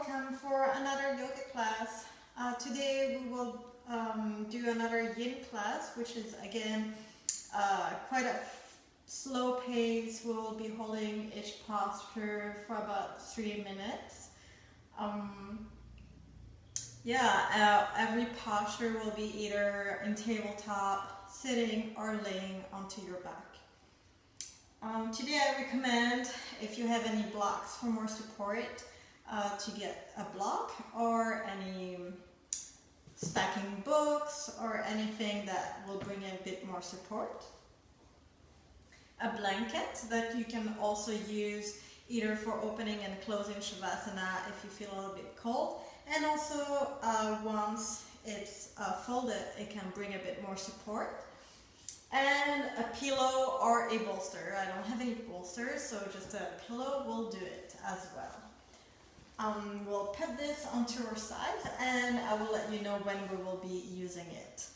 welcome for another yoga class. Today we will do another yin class, which is again quite a slow pace. We will be holding each posture for about 3 minutes. Every posture will be either in tabletop, sitting, or laying onto your back. Today I recommend, if you have any blocks for more support, to get a block or any stacking books or anything that will bring a bit more support. A blanket that you can also use either for opening and closing Shavasana if you feel a little bit cold, and also once it's folded, it can bring a bit more support. And a pillow or a bolster. I don't have any bolsters, so just a pillow will do it as well. We'll put this onto our sides and I will let you know when we will be using it.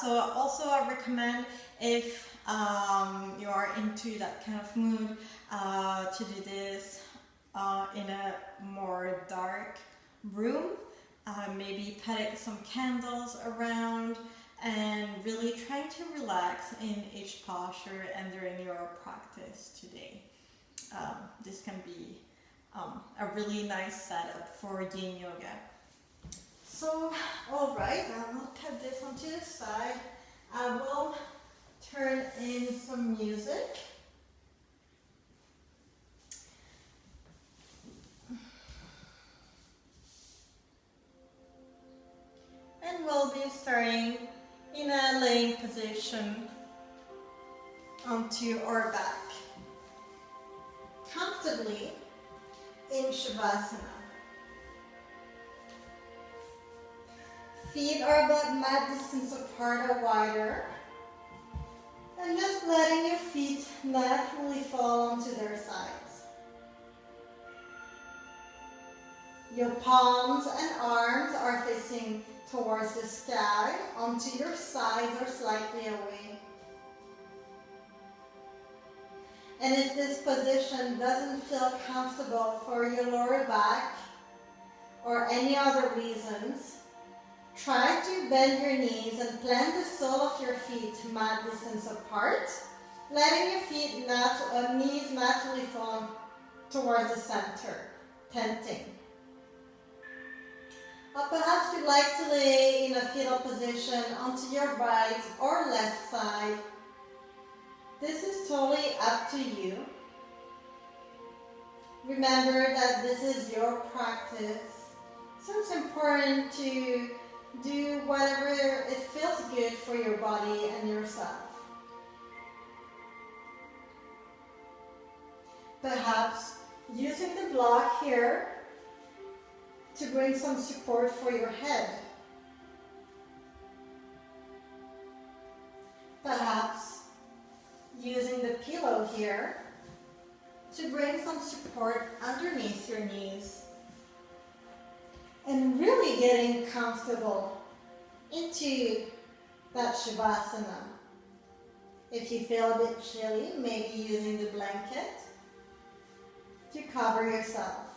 So also I recommend, if you are into that kind of mood, to do this in a more dark room. Maybe putting some candles around and really trying to relax in each posture and during your practice today. This can be a really nice setup for yin yoga. So, alright, I will put this onto the side. I will turn in some music. And we'll be starting in a laying position onto our back, comfortably in Shavasana. Feet are about mat distance apart or wider, and just letting your feet naturally fall onto their sides. Your palms and arms are facing towards the sky, onto your sides or slightly away. And if this position doesn't feel comfortable for your lower back or any other reasons, try to bend your knees and plant the sole of your feet mat distance apart, letting your knees naturally fall towards the center, tenting. Or perhaps you'd like to lay in a fetal position onto your right or left side. This is totally up to you. Remember that this is your practice, so it's important to do whatever it feels good for your body and yourself. Perhaps using the block here to bring some support for your head. Perhaps using the pillow here to bring some support underneath your knees. And really getting comfortable into that Shavasana. If you feel a bit chilly, maybe using the blanket to cover yourself.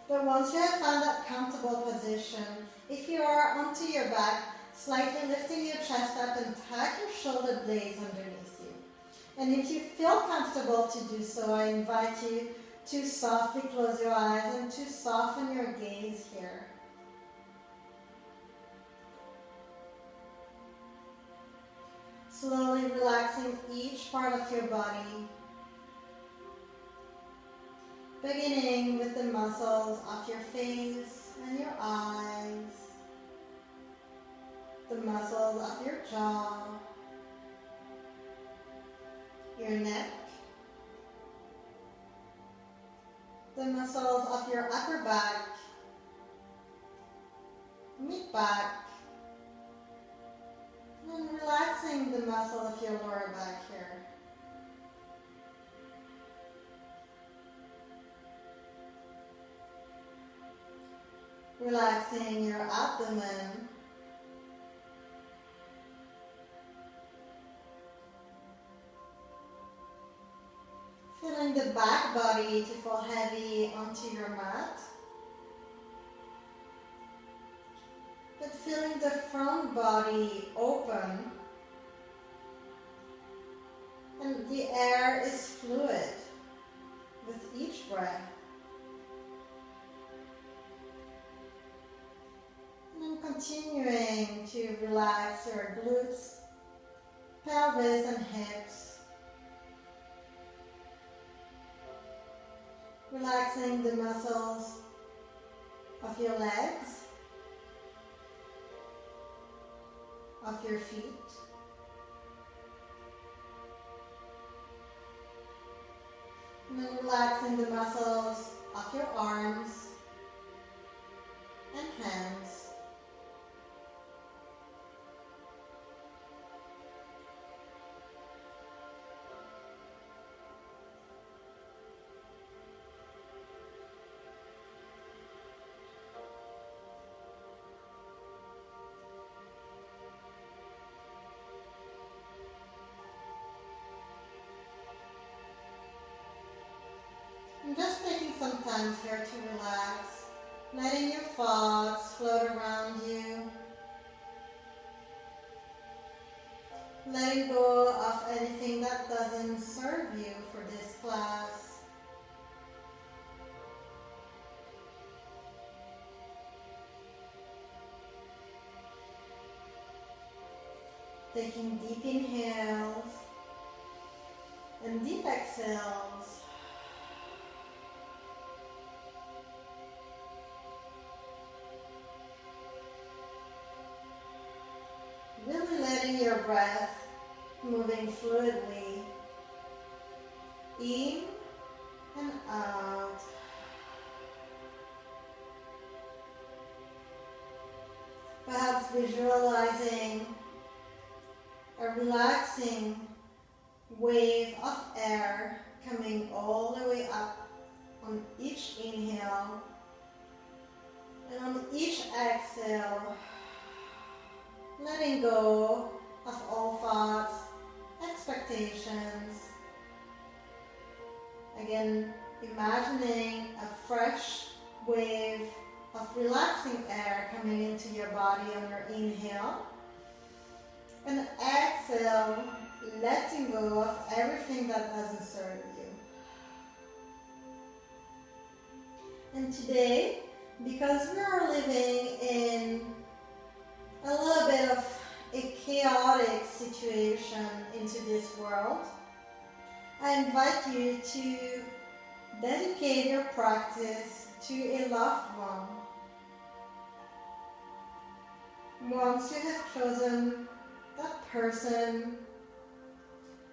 But once you have found that comfortable position, if you are onto your back, slightly lifting your chest up and tuck your shoulder blades underneath you. And if you feel comfortable to do so, I invite you to softly close your eyes and to soften your gaze here. Slowly relaxing each part of your body, beginning with the muscles of your face and your eyes, the muscles of your jaw, your neck, the muscles of your upper back, mid-back, and relaxing the muscle of your lower back here. Relaxing your abdomen, asking the back body to fall heavy onto your mat, but feeling the front body open, and the air is fluid with each breath. And then continuing to relax your glutes, pelvis and hips. Relaxing the muscles of your legs, of your feet. And then relaxing the muscles of your arms and hands. I'm just taking some time here to relax, letting your thoughts float around you, letting go of anything that doesn't serve you for this class. Taking deep inhales and deep exhales. Really letting your breath moving fluidly in and out. Perhaps visualizing a relaxing wave of air coming all the way up on each inhale, and on each exhale letting go of all thoughts, expectations. Again, imagining a fresh wave of relaxing air coming into your body on your inhale, and exhale, letting go of everything that doesn't serve you. And today, because we are living in a little bit of a chaotic situation into this world, I invite you to dedicate your practice to a loved one. Once you have chosen that person,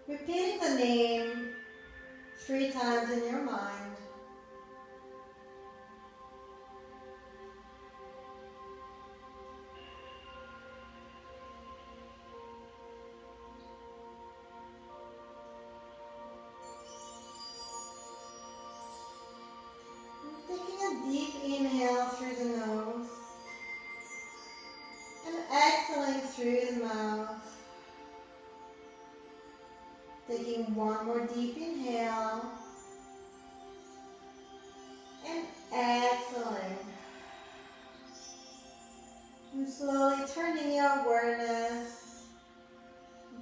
repeating the name 3 times in your mind. Deep inhale through the nose and exhaling through the mouth. Taking one more deep inhale and exhaling. And slowly turning your awareness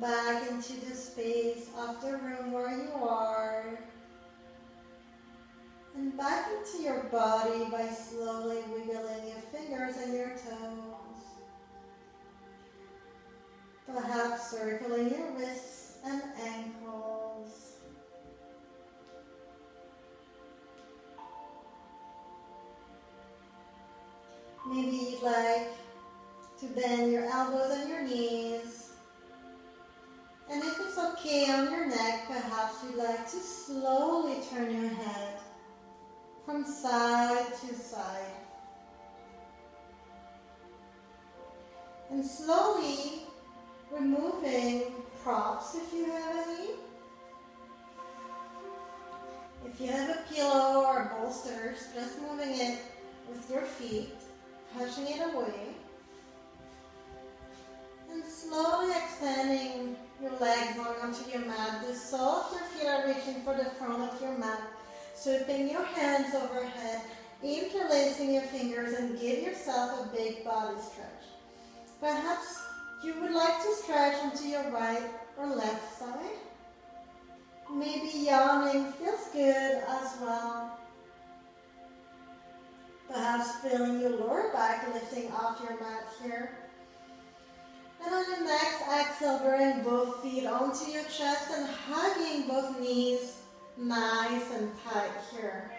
back into the space of the room where you are. And back into your body by slowly wiggling your fingers and your toes. Perhaps circling your wrists and ankles. Maybe you'd like to bend your elbows and your knees. And if it's okay on your neck, perhaps you'd like to slowly turn your head from side to side. And slowly removing props if you have any. If you have a pillow or bolsters, just moving it with your feet, pushing it away. And slowly extending your legs long onto your mat. The soles of your feet are reaching reaching for the front of your mat, sweeping your hands overhead, interlacing your fingers, and give yourself a big body stretch. Perhaps you would like to stretch onto your right or left side. Maybe yawning feels good as well. Perhaps feeling your lower back lifting off your mat here. And on your next exhale, bring both feet onto your chest and hugging both knees nice and tight here.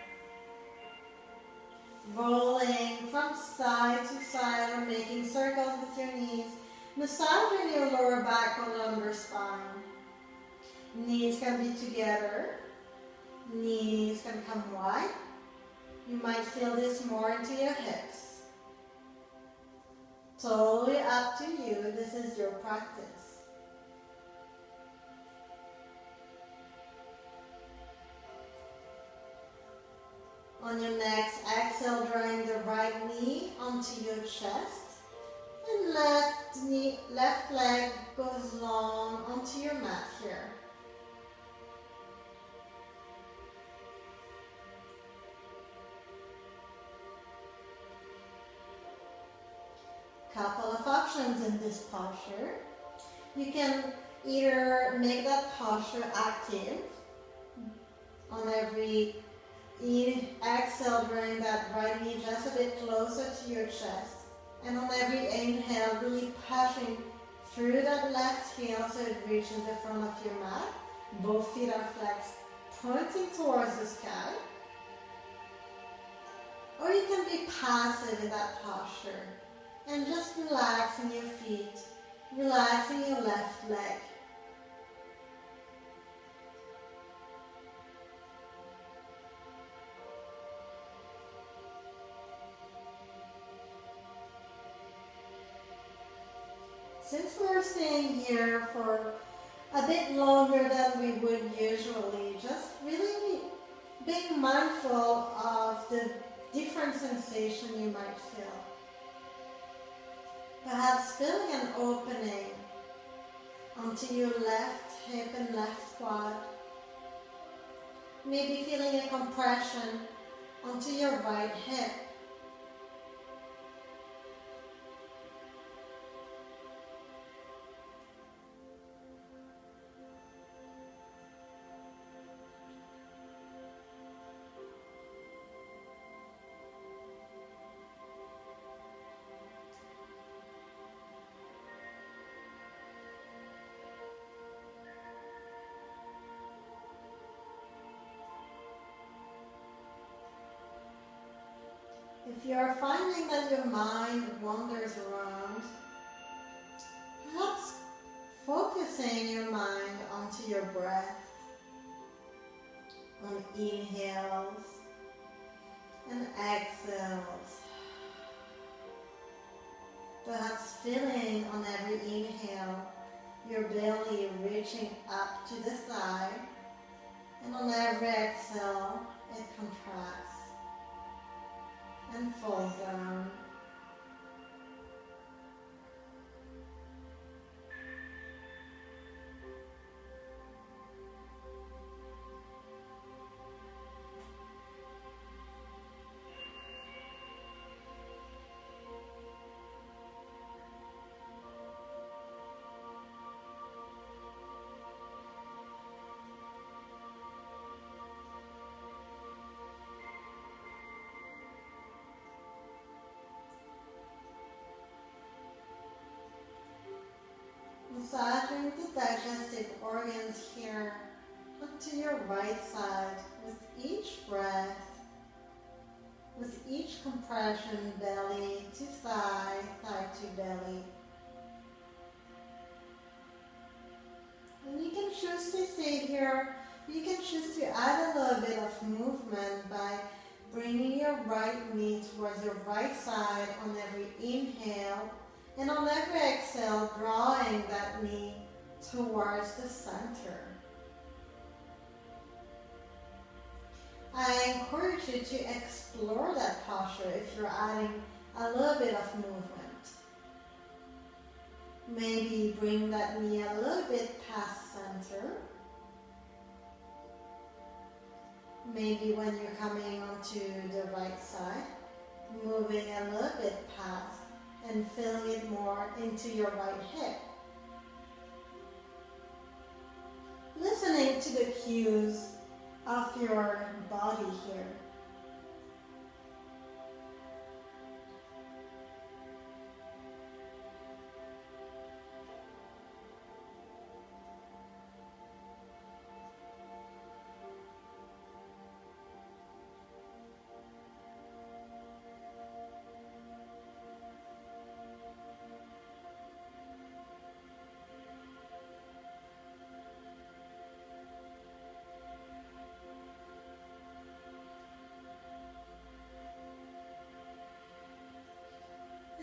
Rolling from side to side or making circles with your knees, massaging your lower back or lumbar spine. Knees can be together, knees can come wide. You might feel this more into your hips. Totally up to you, this is your practice. On your next exhale, drawing the right knee onto your chest, and left leg goes long onto your mat here. Couple of options in this posture. You can either make that posture active on every exhale, bring that right knee just a bit closer to your chest, and on every inhale, really pushing through that left heel so it reaches the front of your mat. Both feet are flexed, pointing towards the sky. Or you can be passive in that posture and just relaxing your feet, relaxing your left leg. Since we're staying here for a bit longer than we would usually, just really being mindful of the different sensation you might feel. Perhaps feeling an opening onto your left hip and left quad. Maybe feeling a compression onto your right hip. If you are finding that your mind wanders around, perhaps focusing your mind onto your breath, on inhales and exhales. Perhaps feeling on every inhale your belly reaching up to the side, and on every exhale it contracts and falls down. Massaging the digestive organs here onto your right side with each breath, with each compression, belly to thigh, thigh to belly. And you can choose to stay here. You can choose to add a little bit of movement by bringing your right knee towards your right side on every inhale, and on every exhale, drawing that knee towards the center. I encourage you to explore that posture if you're adding a little bit of movement. Maybe bring that knee a little bit past center. maybe when you're coming onto the right side, moving a little bit past and filling it more into your right hip. Listening to the cues of your body here.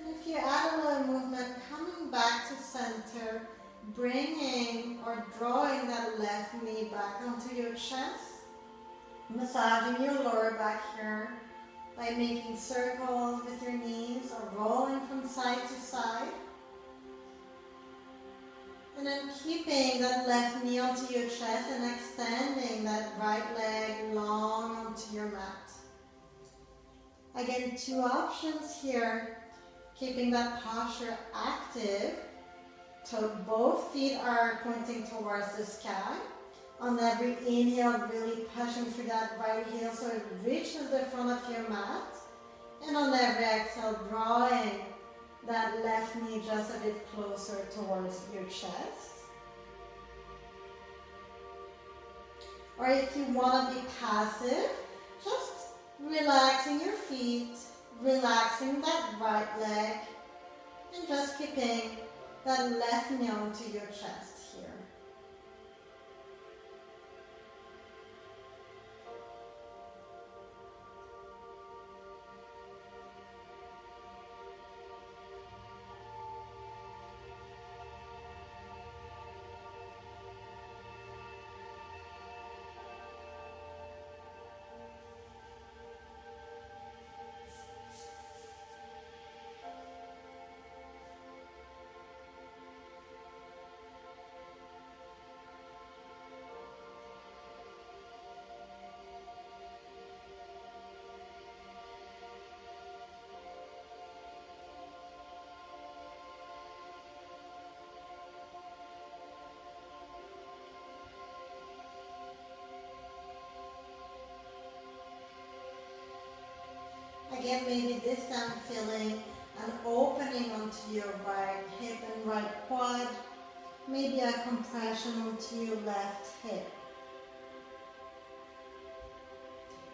If you add a little movement, coming back to center, bringing or drawing that left knee back onto your chest, massaging your lower back here by making circles with your knees or rolling from side to side. And then keeping that left knee onto your chest and extending that right leg long onto your mat. Again, two options here. Keeping that posture active, so both feet are pointing towards the sky. On every inhale, really pushing through that right heel so it reaches the front of your mat. And on every exhale, drawing that left knee just a bit closer towards your chest. Or if you want to be passive, just relaxing your feet, relaxing that right leg, and just keeping that left knee onto your chest here. Again, maybe this time feeling an opening onto your right hip and right quad, maybe a compression onto your left hip.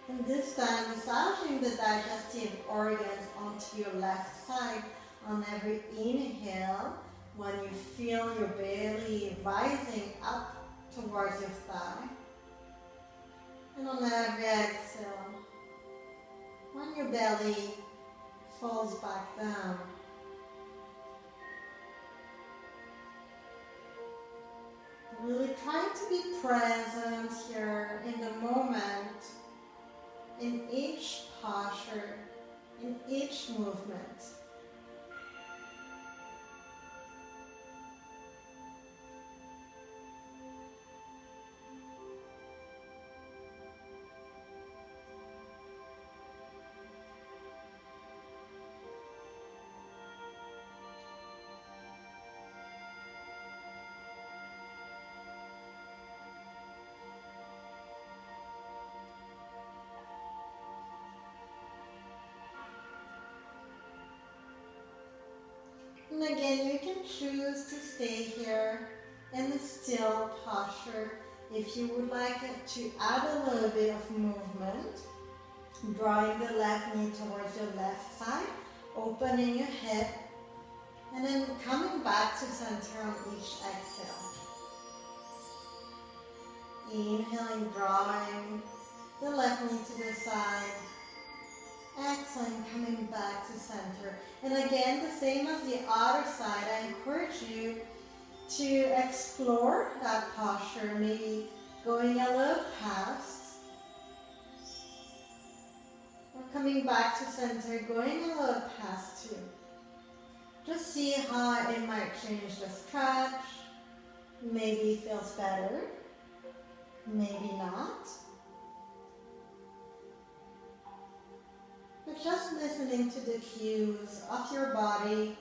And this time massaging the digestive organs onto your left side on every inhale when you feel your belly rising up towards your thigh. And on every exhale, when your belly falls back down. Really try to be present here in the moment, in each posture, in each movement. And again, you can choose to stay here in the still posture. If you would like to add a little bit of movement, drawing the left knee towards your left side, opening your hip, and then coming back to center on each exhale. Inhaling, drawing the left knee to the side. Exhaling, coming back to center. And again, the same as the other side, I encourage you to explore that posture, maybe going a little past, or coming back to center, going a little past too. Just see how it might change the stretch. Maybe it feels better, maybe not. just listening to the cues of your body.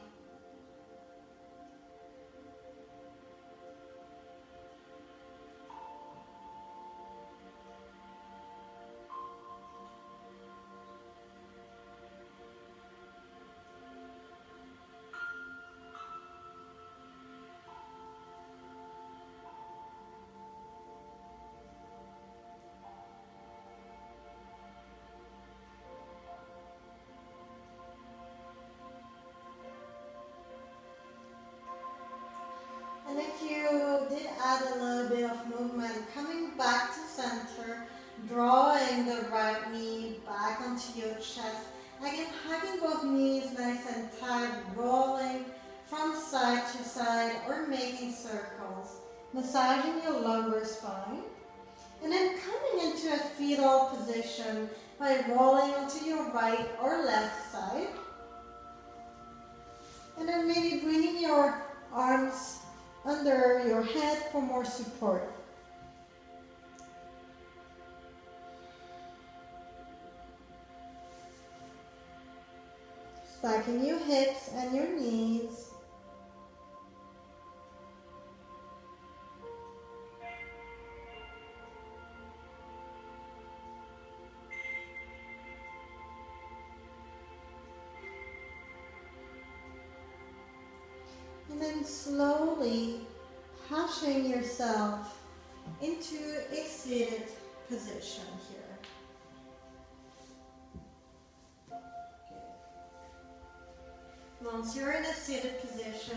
And if you did add a little bit of movement, coming back to center, drawing the right knee back onto your chest. Again, hugging both knees nice and tight, rolling from side to side or making circles. Massaging your lumbar spine. And then coming into a fetal position by rolling onto your right or left side. And then maybe bringing your arms under your head for more support. Stacking your hips and your knees. And then slowly pushing yourself into a seated position here. Once you're in a seated position,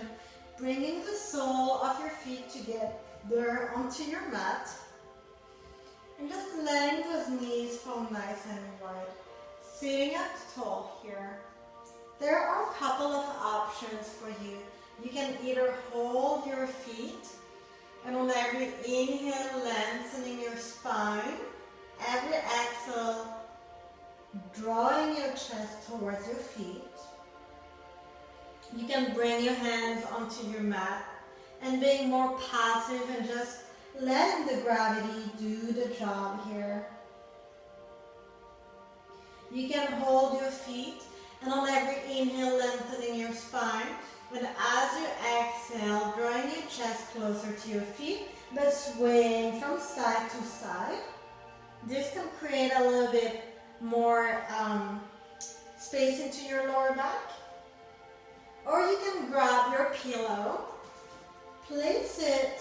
bringing the sole of your feet together onto your mat. And just letting those knees fall nice and wide. Sitting up tall here. There are a couple of options for you. You can either hold your feet and on every inhale lengthening your spine, every exhale drawing your chest towards your feet. You can bring your hands onto your mat and being more passive and just letting the gravity do the job here. You can hold your feet and on every inhale lengthening your spine. And as you exhale, drawing your chest closer to your feet, but swaying from side to side. This can create a little bit more space into your lower back. Or you can grab your pillow, place it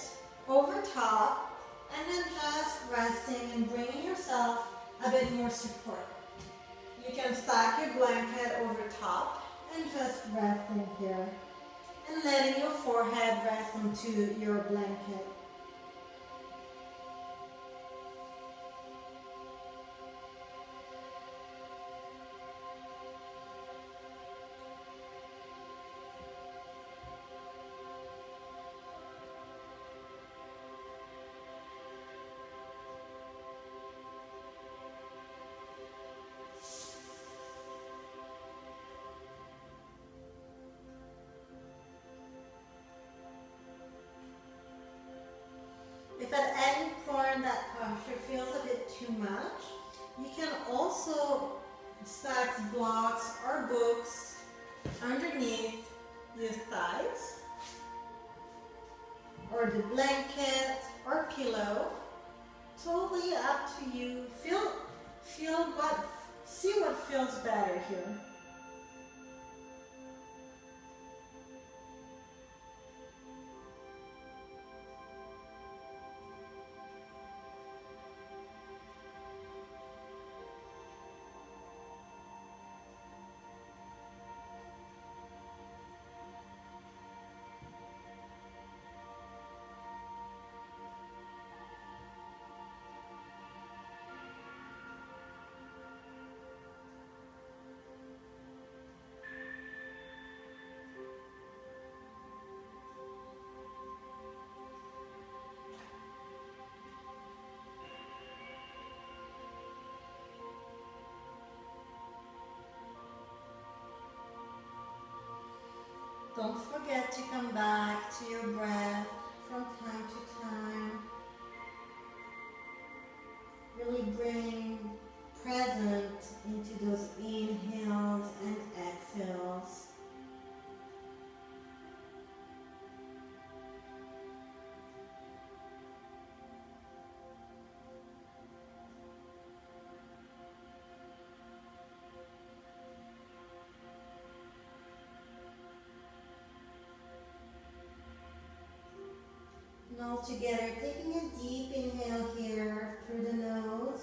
over top, and then just resting and bringing yourself a bit more support. You can stack your blanket over top and just resting here. And letting your forehead rest onto your blanket. If at any point that posture feels a bit too much, you can also stack blocks or books underneath your thighs, or the blanket or pillow. Totally up to you. See what feels better here. Don't forget to come back to your breath from time to time. Really bring present into those inhales and exhales. And all together, taking a deep inhale here through the nose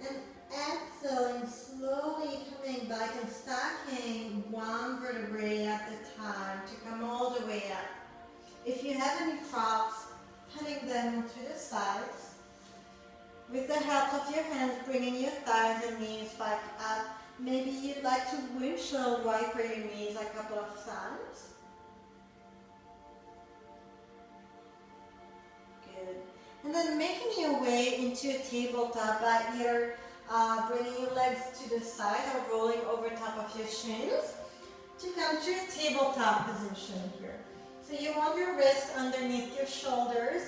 and exhaling, slowly coming back and stacking one vertebrae at a time to come all the way up. If you have any props, putting them to the sides. With the help of your hands, bringing your thighs and knees back up. Maybe you'd like to windshield wiper your knees a couple of times. Good. And then making your way into a tabletop by either bringing your legs to the side or rolling over top of your shins to come to a tabletop position here. So you want your wrists underneath your shoulders,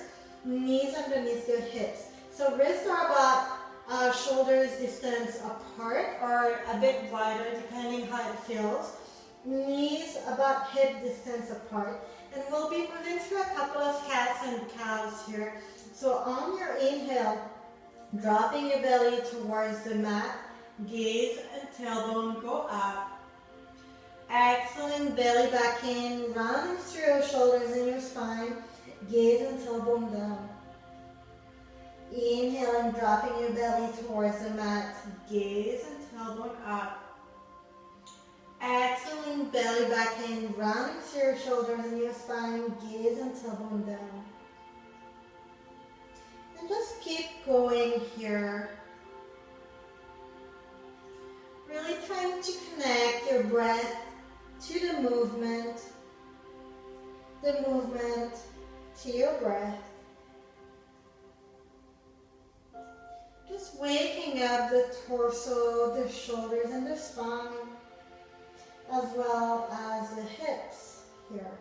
knees underneath your hips. So wrists are about shoulders distance apart or a bit wider depending how it feels. Knees about hip distance apart. And we'll be moving through a couple of cats and cows here. So on your inhale, dropping your belly towards the mat, gaze and tailbone go up. Exhaling, belly back in, rounding through your shoulders and your spine, gaze and tailbone down. Inhaling, dropping your belly towards the mat, gaze and tailbone up. Exhaling, belly back in, rounding through your shoulders and your spine, gaze and tailbone down. And just keep going here. Really trying to connect your breath to the movement to your breath. Just waking up the torso, the shoulders and the spine, as well as the hips here.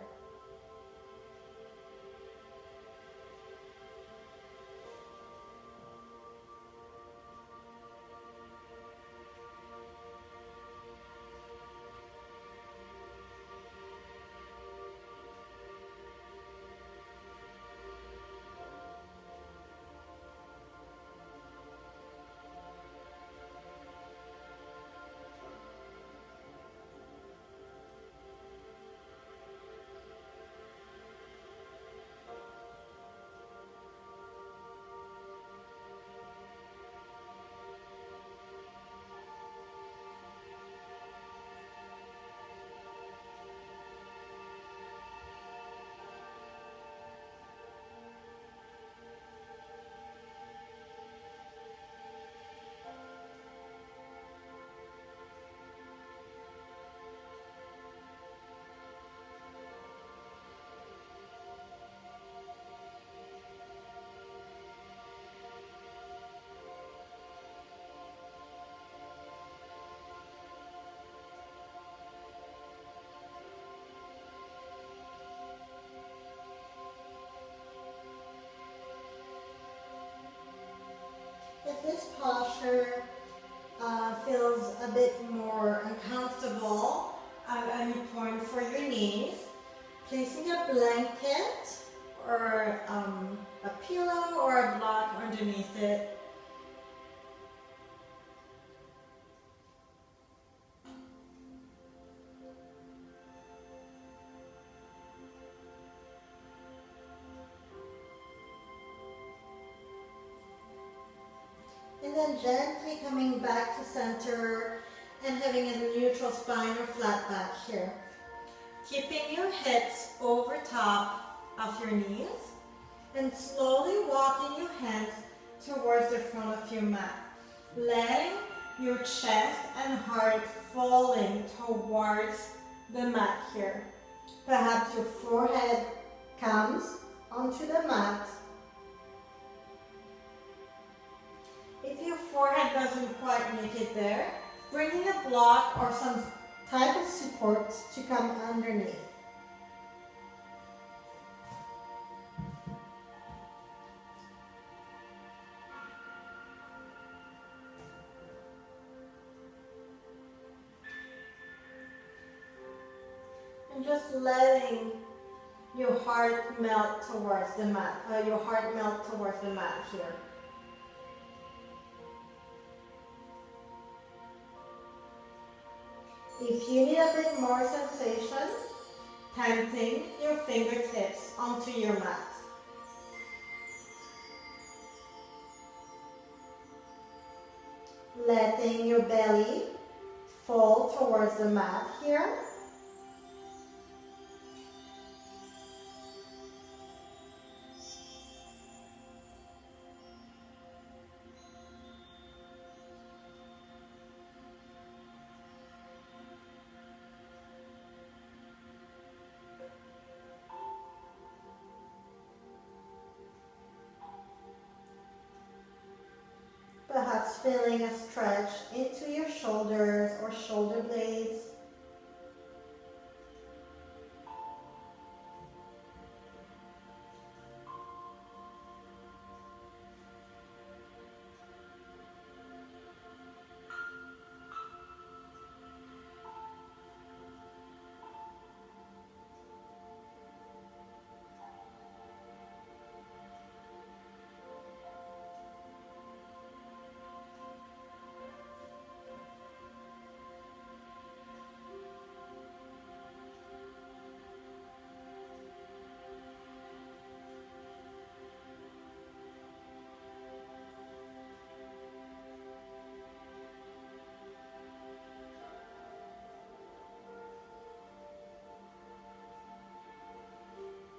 If this posture feels a bit more uncomfortable at any point for your knees, placing a blanket or a pillow or a block underneath it. And then gently coming back to center and having a neutral spine or flat back here. Keeping your hips over top of your knees and slowly walking your hands towards the front of your mat. Letting your chest and heart falling towards the mat here. Perhaps your forehead comes onto the mat. If your forehead doesn't quite make it there, bringing a block or some type of support to come underneath. And just letting your heart melt towards the mat. Your heart melt towards the mat here. If you need a bit more sensation, planting your fingertips onto your mat. Letting your belly fall towards the mat here. Perhaps feeling a stretch into your shoulders or shoulder blades.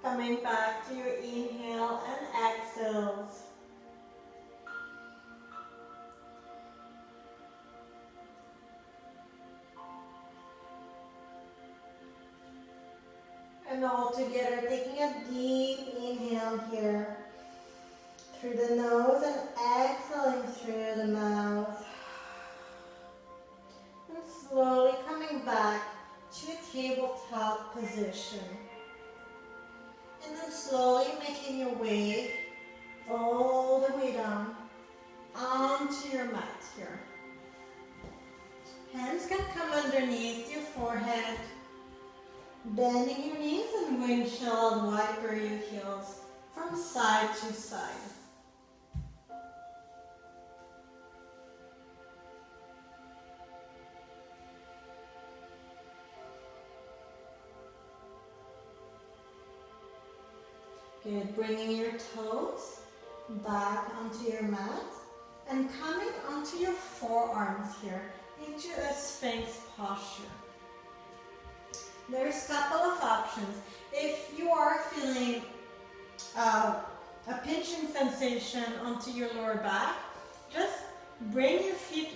Coming back to your inhale and exhales. And all together, taking a deep inhale here through the nose and exhaling through the mouth. And slowly coming back to a tabletop position. And then slowly making your way all the way down onto your mat here. Hands can come underneath your forehead, bending your knees and windshield wiper your heels from side to side. Good, bringing your toes back onto your mat and coming onto your forearms here into a Sphinx posture. There's a couple of options. If you are feeling a pinching sensation onto your lower back, just bring your feet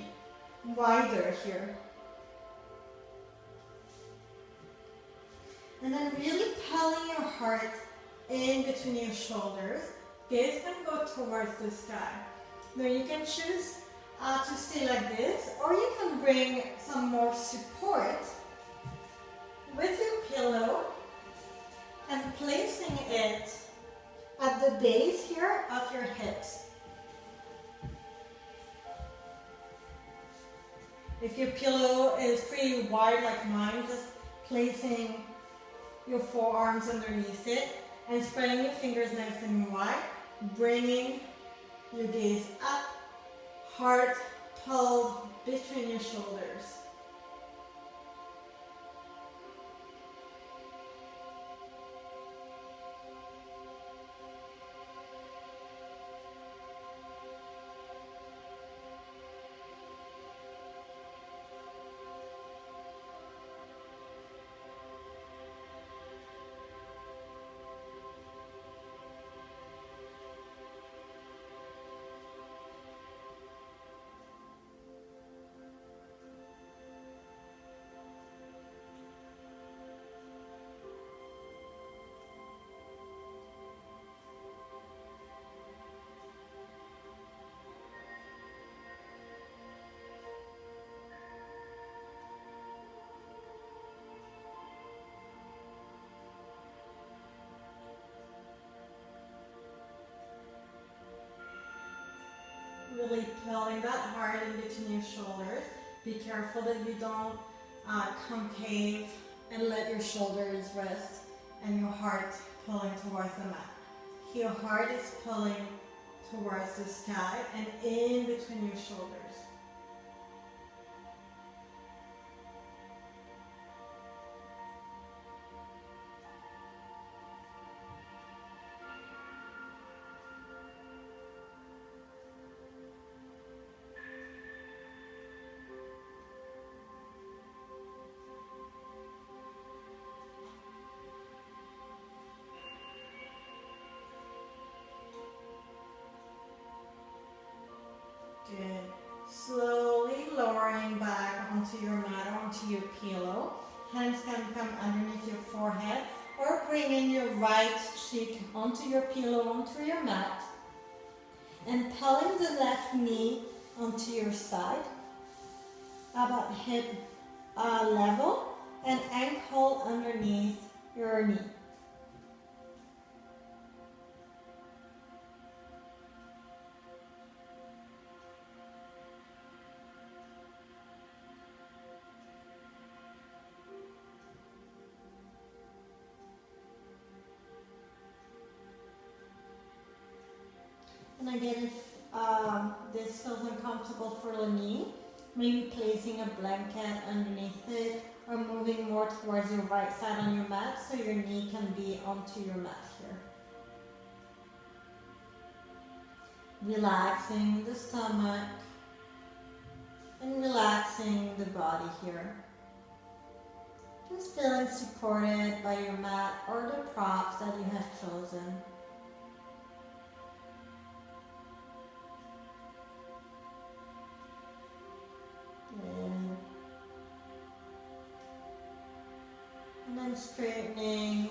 wider here. And then really pulling your heart in between your shoulders. Gaze can go towards the sky. Now you can choose to stay like this, or you can bring some more support with your pillow and placing it at the base here of your hips. If your pillow is pretty wide like mine, just placing your forearms underneath it and spreading your fingers nice and wide, bringing your gaze up, heart pulled between your shoulders. Really pulling that heart in between your shoulders. Be careful that you don't concave and let your shoulders rest and your heart pulling towards the mat. Your heart is pulling towards the sky and in between your shoulders. Good. Slowly lowering back onto your mat, onto your pillow. Hands can come underneath your forehead or bring in your right cheek onto your pillow, onto your mat. And pulling the left knee onto your side, about hip level, and ankle underneath your knee. And again, if this feels uncomfortable for the knee, maybe placing a blanket underneath it or moving more towards your right side on your mat so your knee can be onto your mat here. Relaxing the stomach and relaxing the body here. Just feeling supported by your mat or the props that you have chosen. And then straightening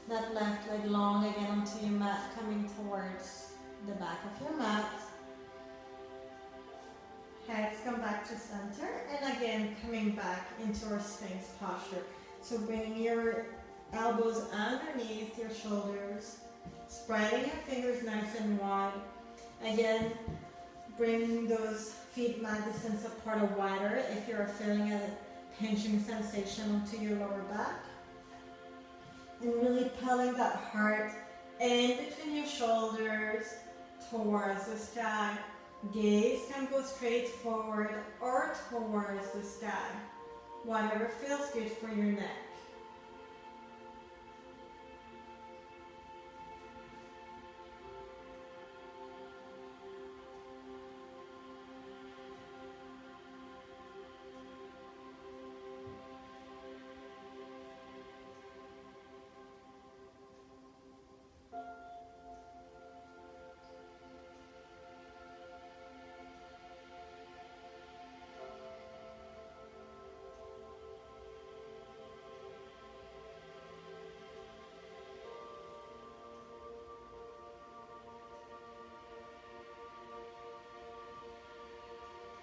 that left leg long again onto your mat, coming towards the back of your mat. Heads come back to center, and again coming back into our Sphinx posture. So bringing your elbows underneath your shoulders, spreading your fingers nice and wide. Again, bringing those feet mat distance apart or wider if you're feeling a pinching sensation onto your lower back. And really pulling that heart in between your shoulders towards the sky. Gaze can go straight forward or towards the sky. Whatever feels good for your neck.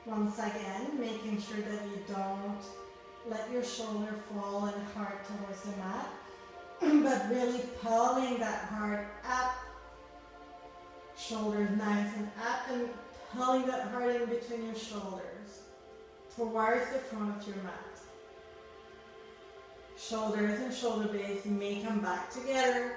Once again, making sure that you don't let your shoulder fall and heart towards the mat, but really pulling that heart up, shoulders nice and up, and pulling that heart in between your shoulders towards the front of your mat. Shoulders and shoulder blades may come back together.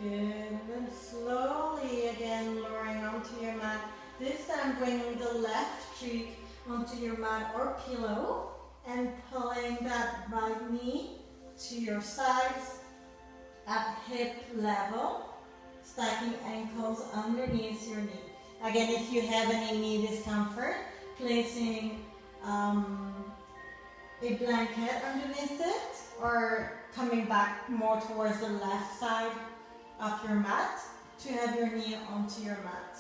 Good, and then slowly again lowering onto your mat. This time bringing the left cheek onto your mat or pillow and pulling that right knee to your sides at hip level. stacking ankles underneath your knee. Again, if you have any knee discomfort, placing a blanket underneath it or coming back more towards the left side of your mat to have your knee onto your mat.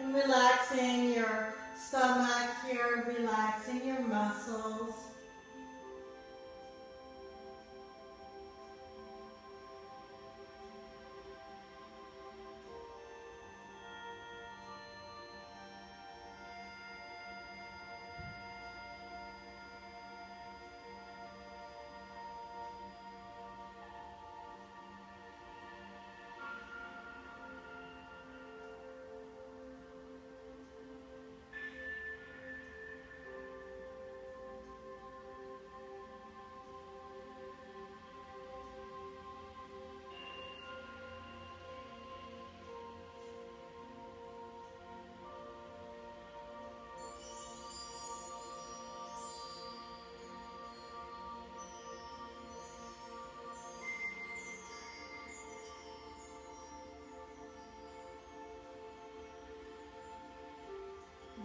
And relaxing your stomach here, relaxing your muscles.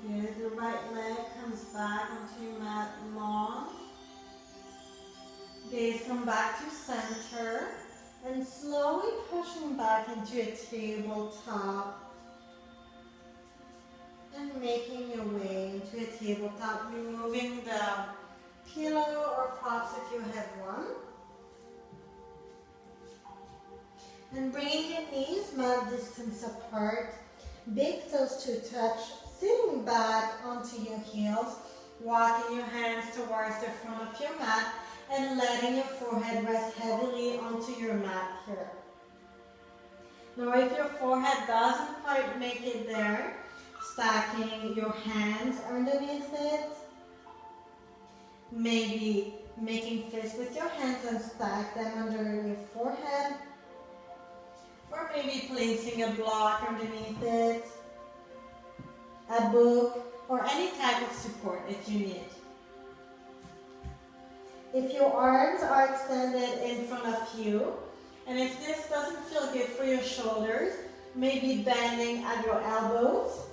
Good, the right leg comes back onto your mat long. Gaze come back to center and slowly pushing back into a tabletop and making your way into a tabletop, removing the pillow or props if you have one. And bringing your knees mat distance apart, big toes to touch, sitting back onto your heels, walking your hands towards the front of your mat and letting your forehead rest heavily onto your mat here. Now if your forehead doesn't quite make it there, stacking your hands underneath it, maybe making fists with your hands and stack them under your forehead, or maybe placing a block underneath it, a book, or any type of support if you need. If your arms are extended in front of you, and if this doesn't feel good for your shoulders, maybe bending at your elbows,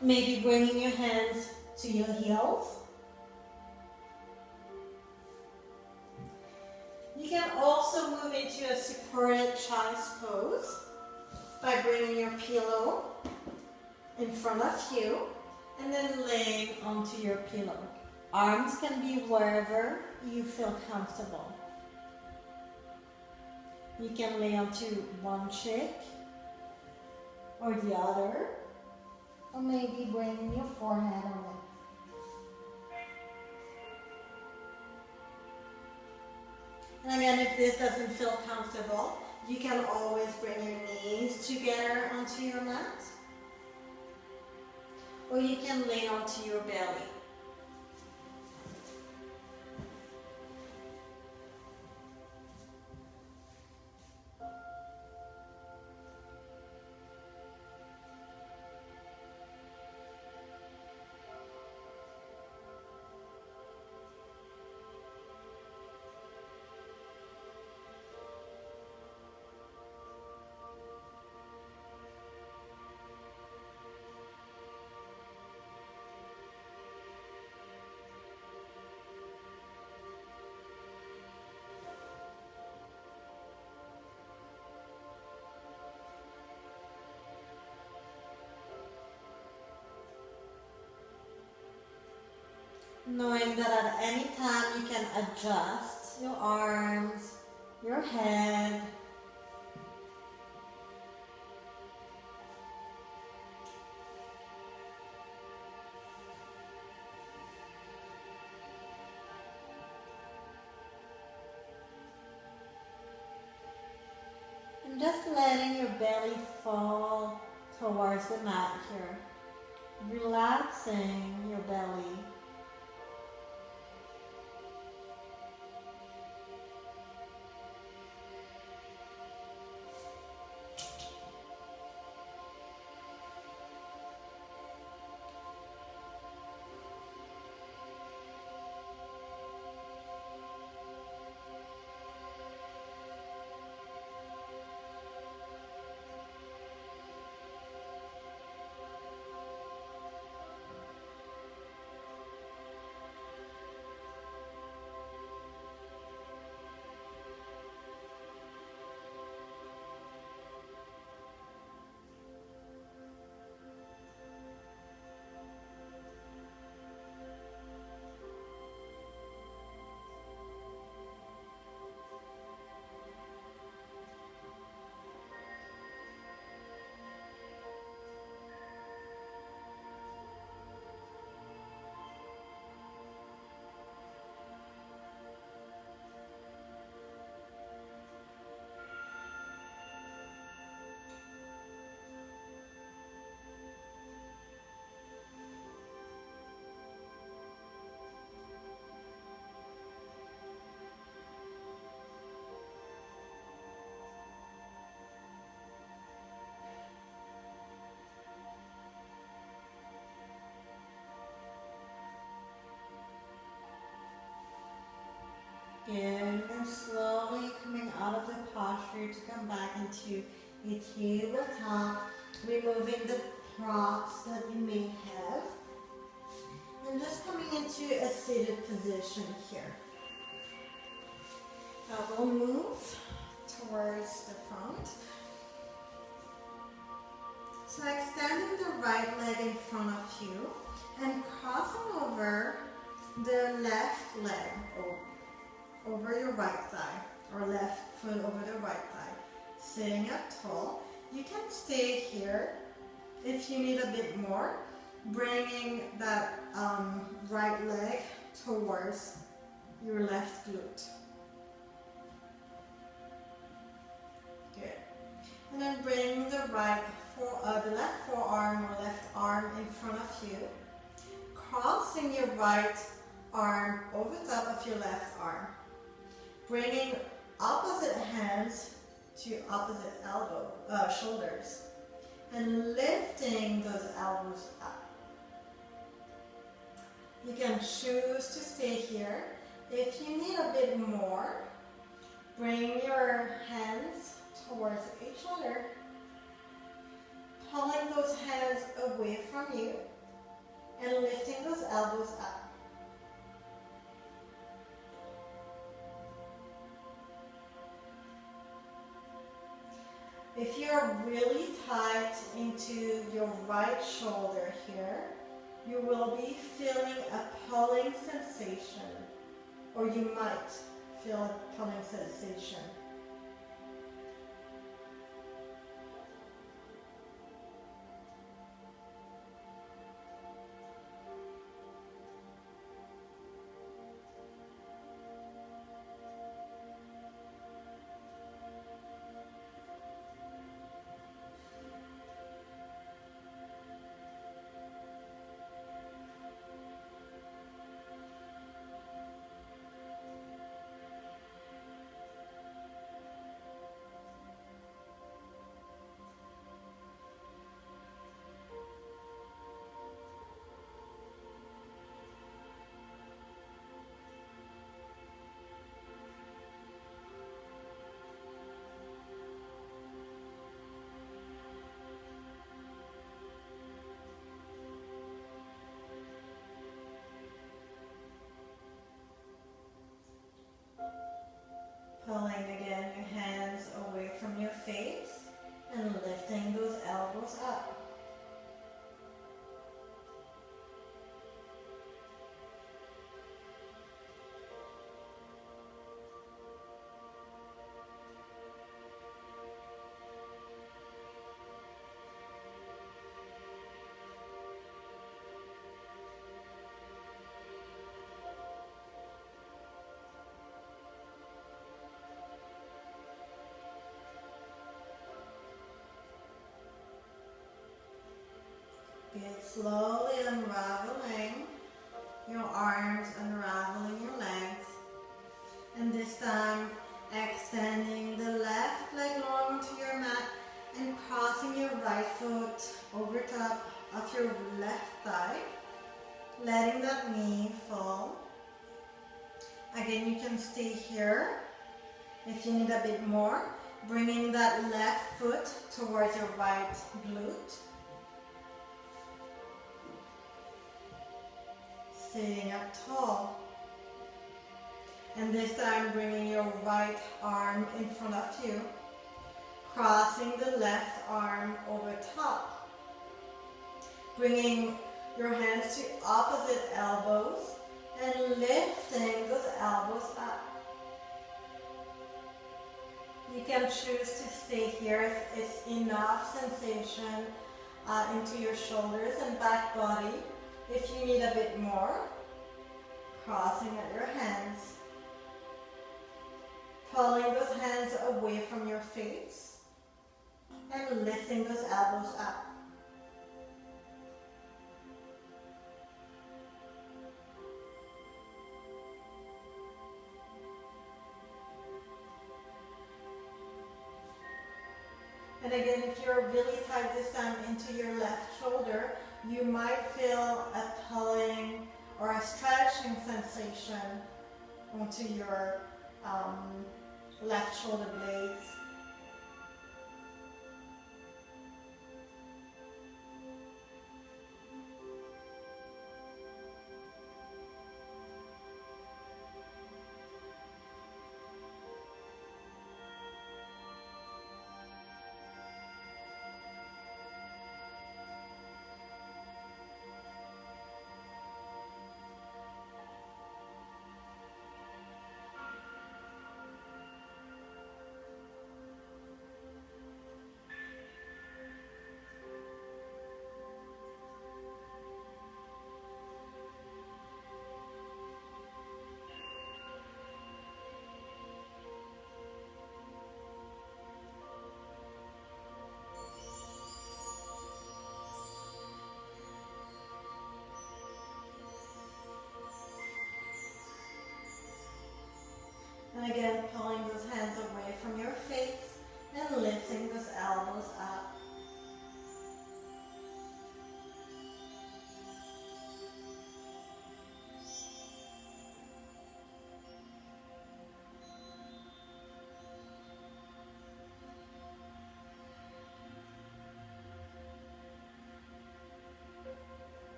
maybe bringing your hands to your heels. You can also move into a supported child's pose by bringing your pillow in front of you and then laying onto your pillow. Arms can be wherever you feel comfortable. You can lay onto one cheek or the other, or maybe bringing your forehead on it. And again, if this doesn't feel comfortable, you can always bring your knees together onto your mat, or you can lay onto your belly. Knowing that at any time you can adjust your arms, your head, and just letting your belly fall towards the mat here, relaxing your belly. posture to come back into a tabletop, removing the props that you may have. And just coming into a seated position here. We'll move towards the front. So extending the right leg in front of you and crossing over the left leg over your right thigh, or left foot over the right thigh. Sitting up tall. You can stay here if you need a bit more, bringing that right leg towards your left glute. Good. And then bring the left forearm or left arm in front of you, crossing your right arm over top of your left arm, bringing opposite hands to opposite shoulders, and lifting those elbows up. You can choose to stay here. If you need a bit more, bring your hands towards each other, pulling those hands away from you and lifting those elbows up. If you're really tight into your right shoulder here, you will be feeling a pulling sensation, or you might feel a pulling sensation. Pulling again your hands away from your face and lifting those elbows up. Good. Slowly unraveling your arms, unraveling your legs, and this time extending the left leg long to your mat and crossing your right foot over top of your left thigh, letting that knee fall. Again, you can stay here if you need a bit more, bringing that left foot towards your right glute. Sitting up tall, and this time bringing your right arm in front of you, crossing the left arm over top, bringing your hands to opposite elbows and lifting those elbows up. You can choose to stay here if it's enough sensation into your shoulders and back body. If you need a bit more, crossing at your hands, pulling those hands away from your face and lifting those elbows up. And again, if you're really tight this time into your left shoulder, you might feel a pulling or a stretching sensation onto your left shoulder blades.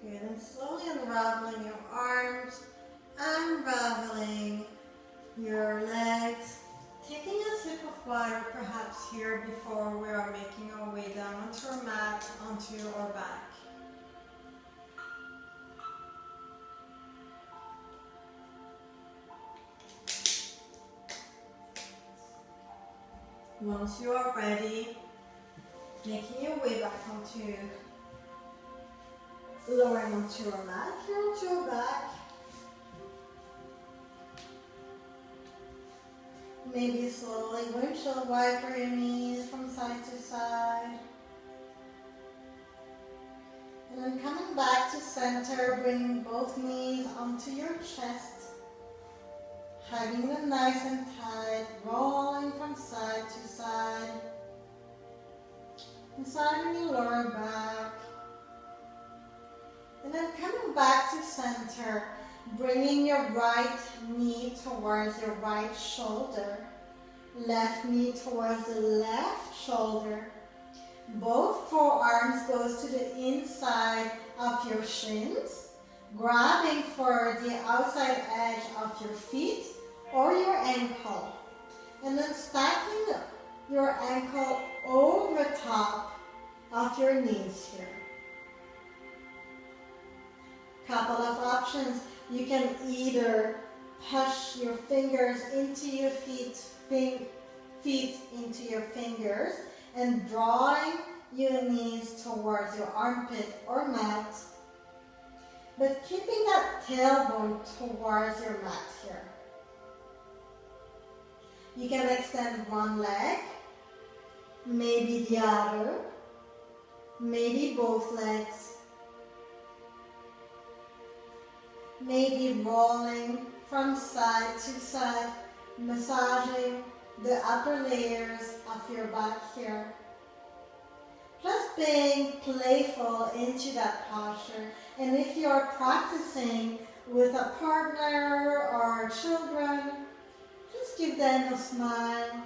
Good, and slowly unraveling your arms, unraveling your legs, taking a sip of water perhaps here before we are making our way down onto our mat, onto our back. Once you are ready, making your way back onto, lowering onto your mat, here onto your back. Maybe slowly windshield wiper your knees from side to side. And then coming back to center, bringing both knees onto your chest. Hugging them nice and tight, rolling from side to side. Massaging your lower back. And then coming back to center, bringing your right knee towards your right shoulder. Left knee towards the left shoulder. Both forearms goes to the inside of your shins, grabbing for the outside edge of your feet or your ankle. And then stacking your ankle over top of your knees here. Couple of options. You can either push your fingers into your feet into your fingers and drawing your knees towards your armpit or mat, but keeping that tailbone towards your mat here. You can extend one leg, maybe the other, maybe both legs. Maybe rolling from side to side, massaging the upper layers of your back here. Just being playful into that posture. And if you are practicing with a partner or children, just give them a smile.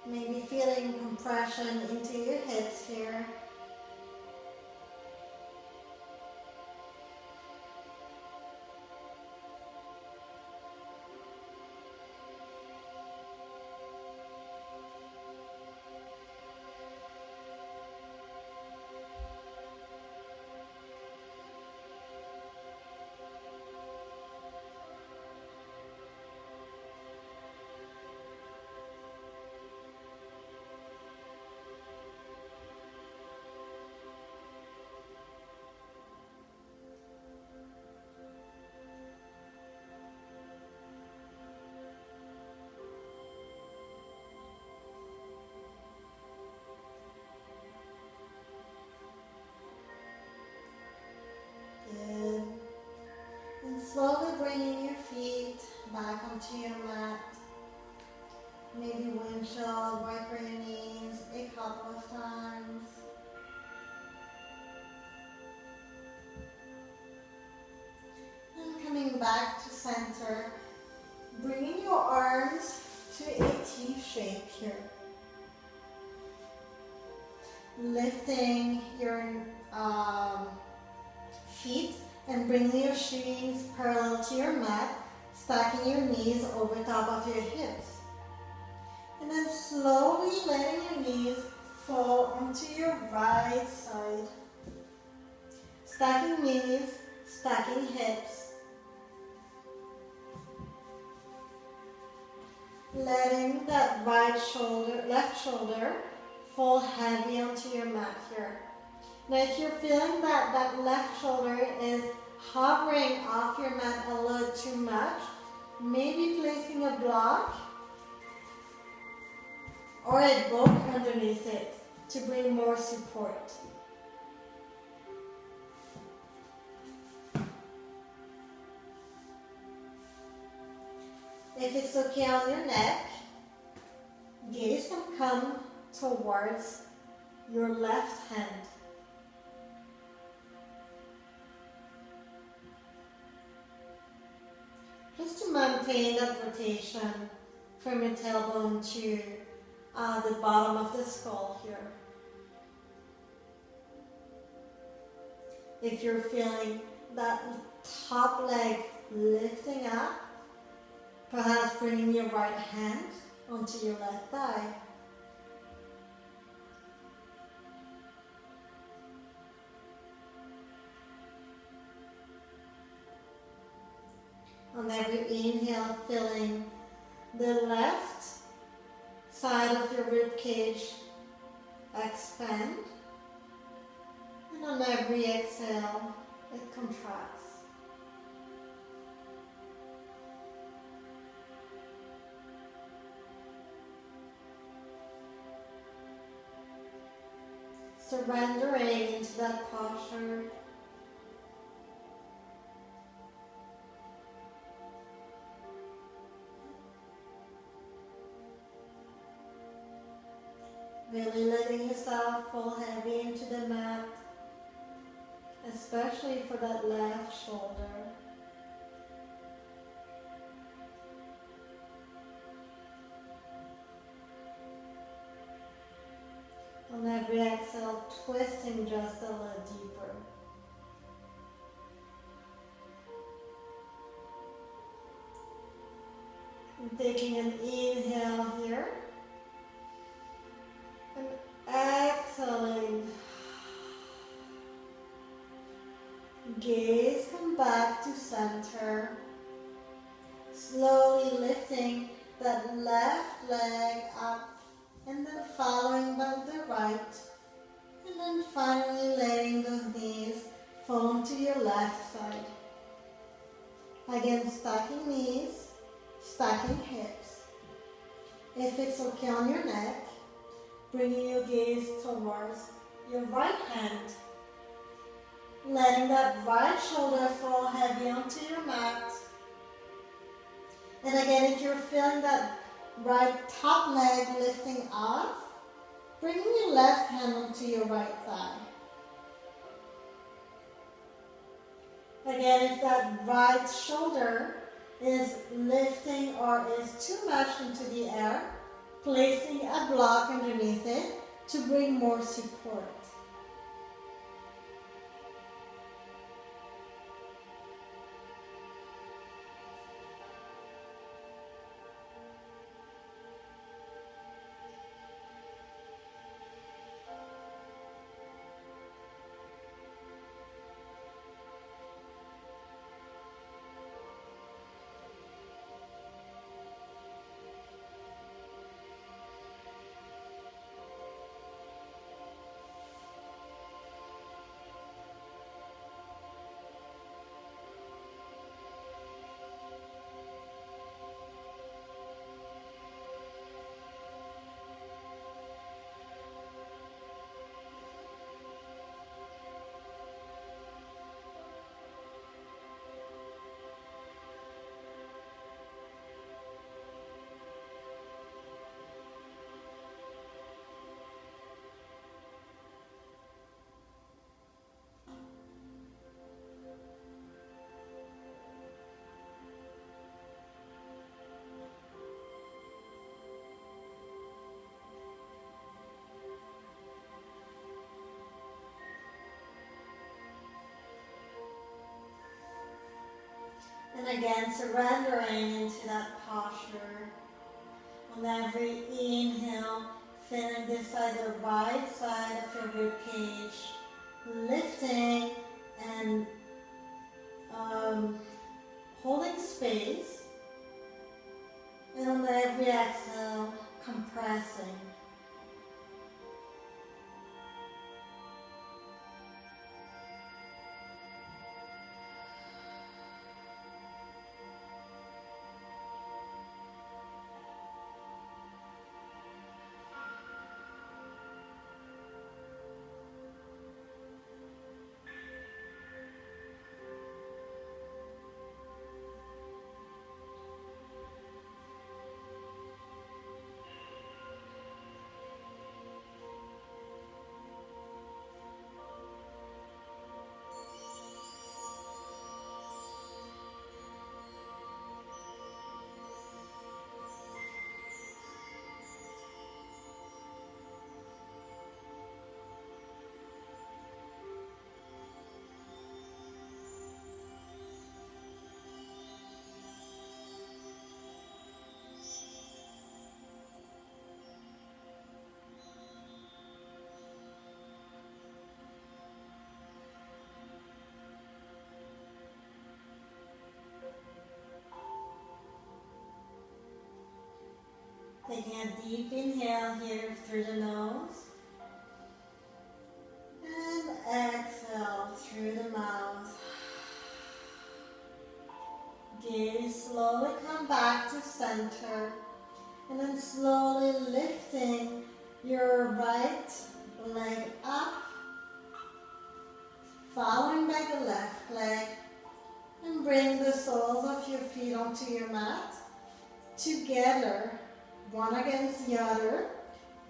Maybe feeling compression into your hips here. Good. And slowly bringing your feet back onto your mat. Maybe windshield wiper your knees a couple of times. And coming back to center, bringing your arms to a T shape here. Lifting your feet and bringing your shins parallel to your mat, stacking your knees over top of your hips. And then slowly letting your knees fall onto your right side. Stacking knees, stacking hips. Letting that left shoulder fall heavy onto your mat here. Now if you're feeling that that left shoulder is hovering off your mat a little too much, maybe placing a block or a book underneath it to bring more support. If it's okay on your neck, gaze can come towards your left hand. Just to maintain that rotation from your tailbone to the bottom of the skull here. If you're feeling that top leg lifting up, perhaps bringing your right hand onto your left thigh. On every inhale, feeling the left side of your rib cage expand, and on every exhale, it contracts. Surrendering into that posture. Really letting yourself fall heavy into the mat, especially for that left shoulder. On every exhale, twisting just a little deeper. And taking an inhale here. And exhaling. Gaze come back to center. Slowly lifting that left leg up. And then following by the right, and then finally letting those knees fall onto your left side. Again, stacking knees, stacking hips. If it's okay on your neck, bringing your gaze towards your right hand, letting that right shoulder fall heavy onto your mat. And again, if you're feeling that right top leg lifting off, bringing your left hand onto your right thigh. Again, if that right shoulder is lifting or is too much into the air, placing a block underneath it to bring more support. And again, surrendering into that posture. On every inhale, feeling this side, the right side of your rib cage, lifting and holding space. And on every exhale, compressing. Taking a deep inhale here through the nose. And exhale through the mouth. Gaze slowly come back to center. And then slowly lifting your right leg up. Following by the left leg. And bring the soles of your feet onto your mat. Together, one against the other.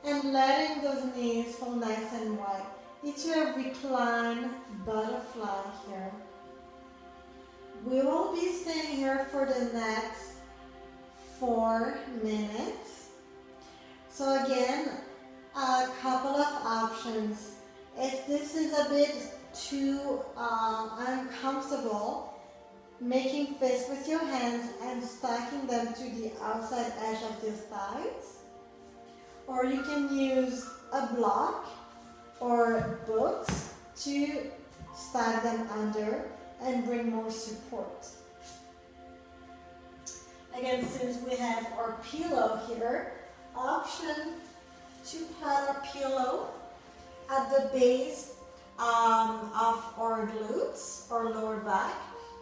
And letting those knees fall nice and wide. Into a reclined butterfly here. We will be staying here for the next 4 minutes. So again, a couple of options. If this is a bit too uncomfortable, making fists with your hands and stacking them to the outside edge of your thighs. Or you can use a block or books to stack them under and bring more support. Again, since we have our pillow here, option to put our pillow at the base of our glutes or lower back.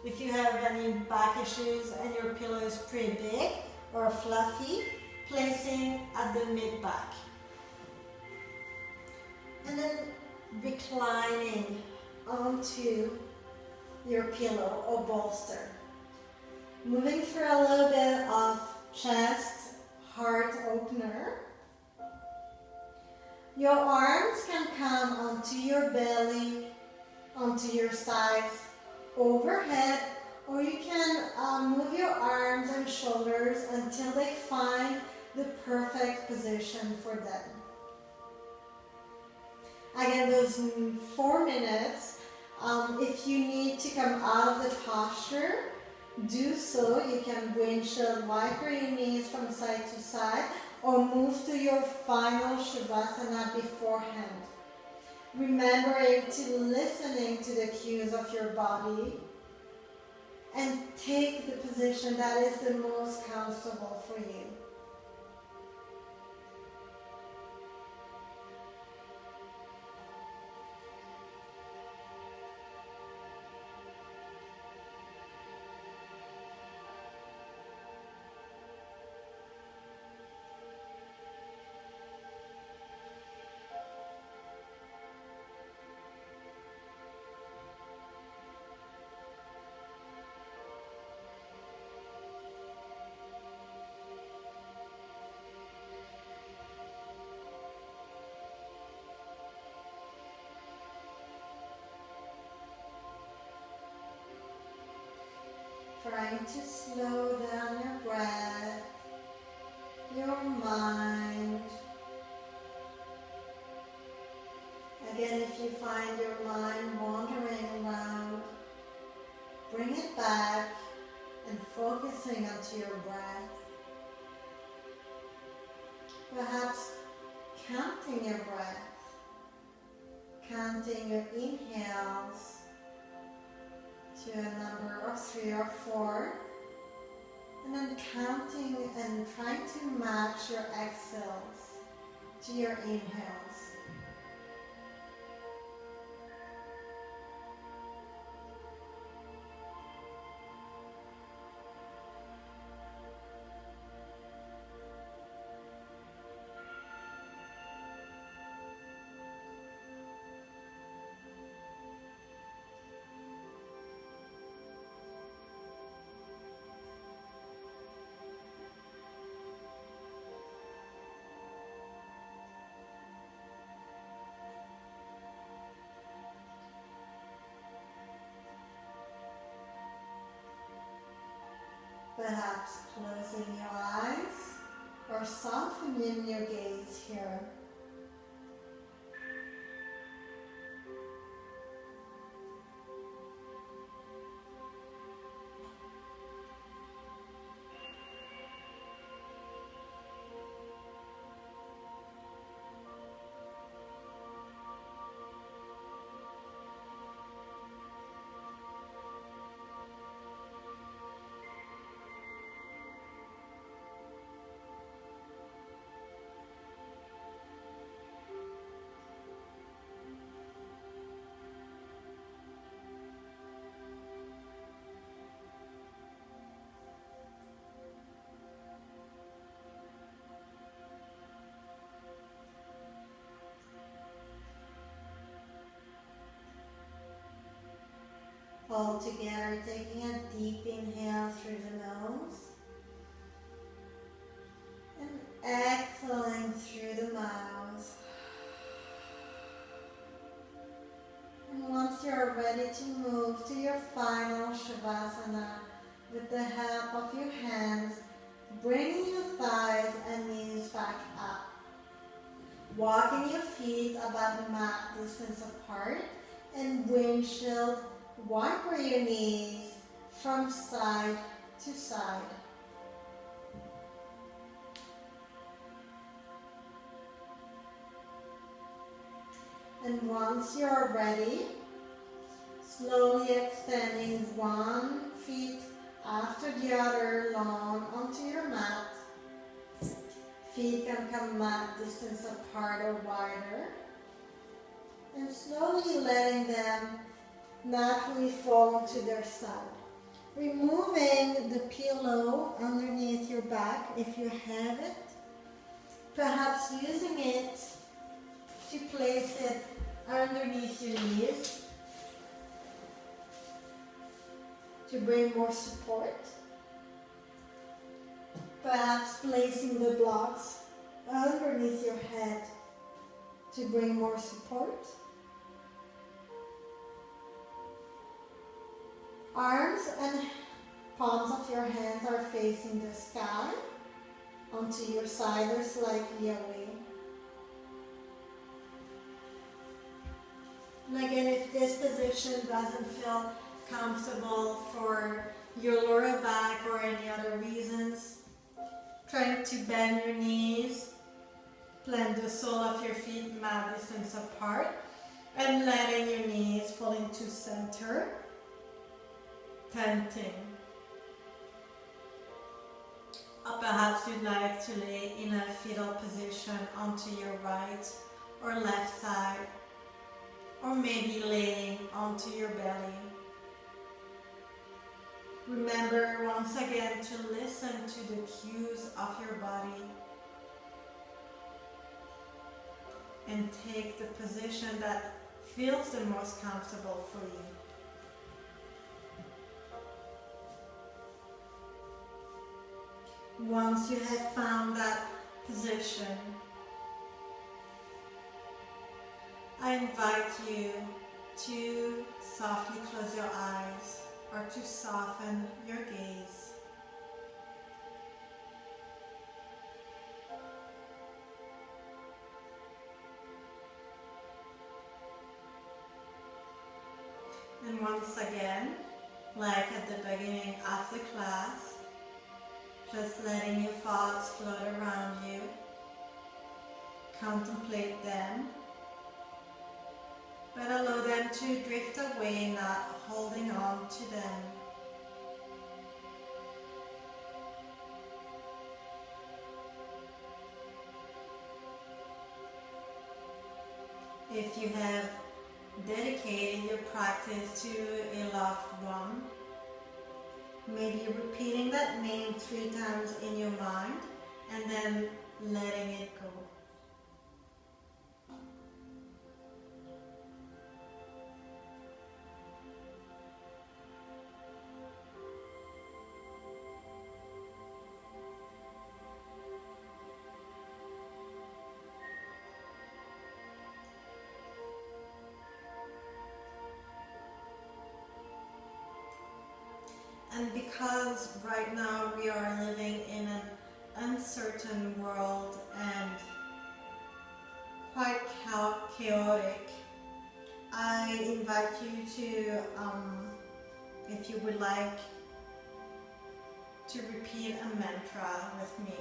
If you have any back issues and your pillow is pretty big or fluffy, placing at the mid-back. And then reclining onto your pillow or bolster. Moving through a little bit of chest, heart opener. Your arms can come onto your belly, onto your sides, overhead, or you can move your arms and shoulders until they find the perfect position for them. Again, those 4 minutes, if you need to come out of the posture, do so. You can windshield wiper your knees from side to side or move to your final Shavasana beforehand. Remembering to listening to the cues of your body and take the position that is the most comfortable for you. Trying to slow down your breath, your mind. Again, if you find your mind wandering around, bring it back and focusing onto your breath. Perhaps counting your breath, counting your inhales to a number of 3 or 4, and then counting and trying to match your exhales to your inhales. Perhaps closing your eyes or softening your gaze here. All together, taking a deep inhale through the nose and exhaling through the mouth. And once you're ready to move to your final Shavasana, with the help of your hands, bringing your thighs and knees back up. Walking your feet about mat distance apart and windshield wiper your knees from side to side. And once you're ready, slowly extending one foot after the other long onto your mat. Feet can come mat distance apart or wider. And slowly letting them naturally fall onto their side. Removing the pillow underneath your back if you have it. Perhaps using it to place it underneath your knees to bring more support. Perhaps placing the blocks underneath your head to bring more support. Arms and palms of your hands are facing the sky, onto your side or slightly away. And again, if this position doesn't feel comfortable for your lower back or any other reasons, trying to bend your knees, plant the sole of your feet mat distance apart, and letting your knees fall into center, tenting. Or perhaps you'd like to lay in a fetal position onto your right or left side, or maybe laying onto your belly. Remember once again to listen to the cues of your body and take the position that feels the most comfortable for you. Once you have found that position, I invite you to softly close your eyes or to soften your gaze. And once again, like at the beginning of the class, just letting your thoughts float around you, contemplate them, but allow them to drift away, not holding on to them. If you have dedicated your practice to a loved one, maybe repeating that name 3 times in your mind and then letting it go. And because right now we are living in an uncertain world and quite chaotic, I invite you to, if you would like, to repeat a mantra with me.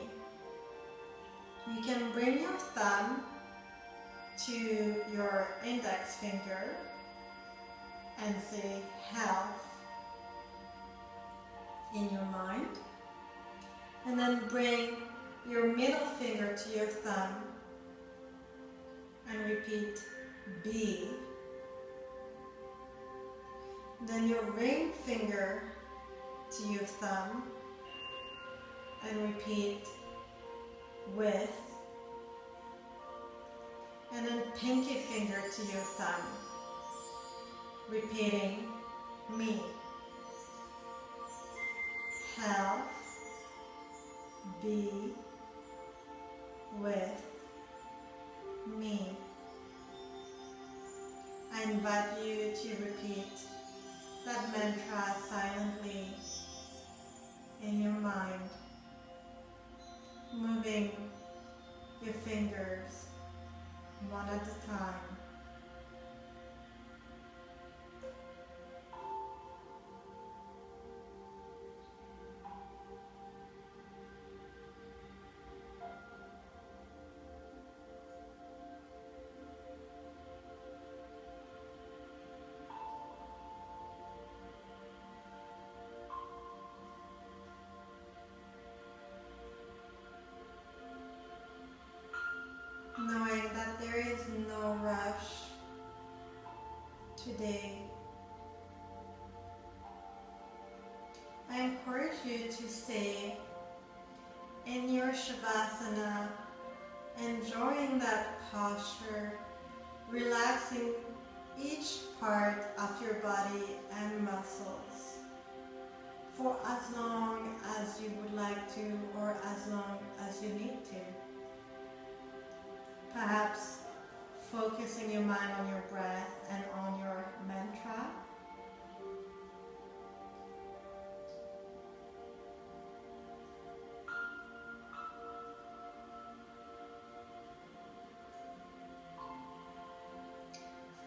You can bring your thumb to your index finger and say health in your mind, and then bring your middle finger to your thumb and repeat B. Then your ring finger to your thumb and repeat with, and then pinky finger to your thumb, repeating me. be with me. I invite you to repeat that mantra silently in your mind, moving your fingers one at a time. Knowing that there is no rush today, I encourage you to stay in your Shavasana, enjoying that posture, relaxing each part of your body and muscles for as long as you would like to or as long as you need to. Perhaps focusing your mind on your breath and on your mantra.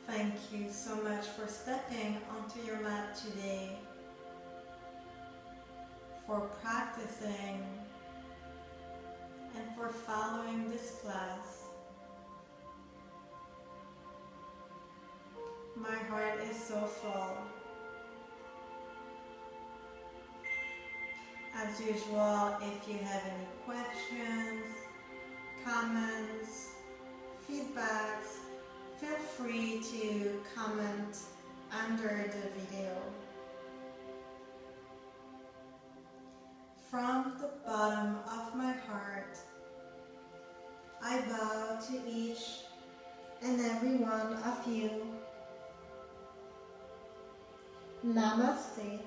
Thank you so much for stepping onto your mat today, for practicing, and for following this class. My heart is so full. As usual, if you have any questions, comments, feedbacks, feel free to comment under the video. From the bottom of my heart, I bow to each and every one of you. Namaste.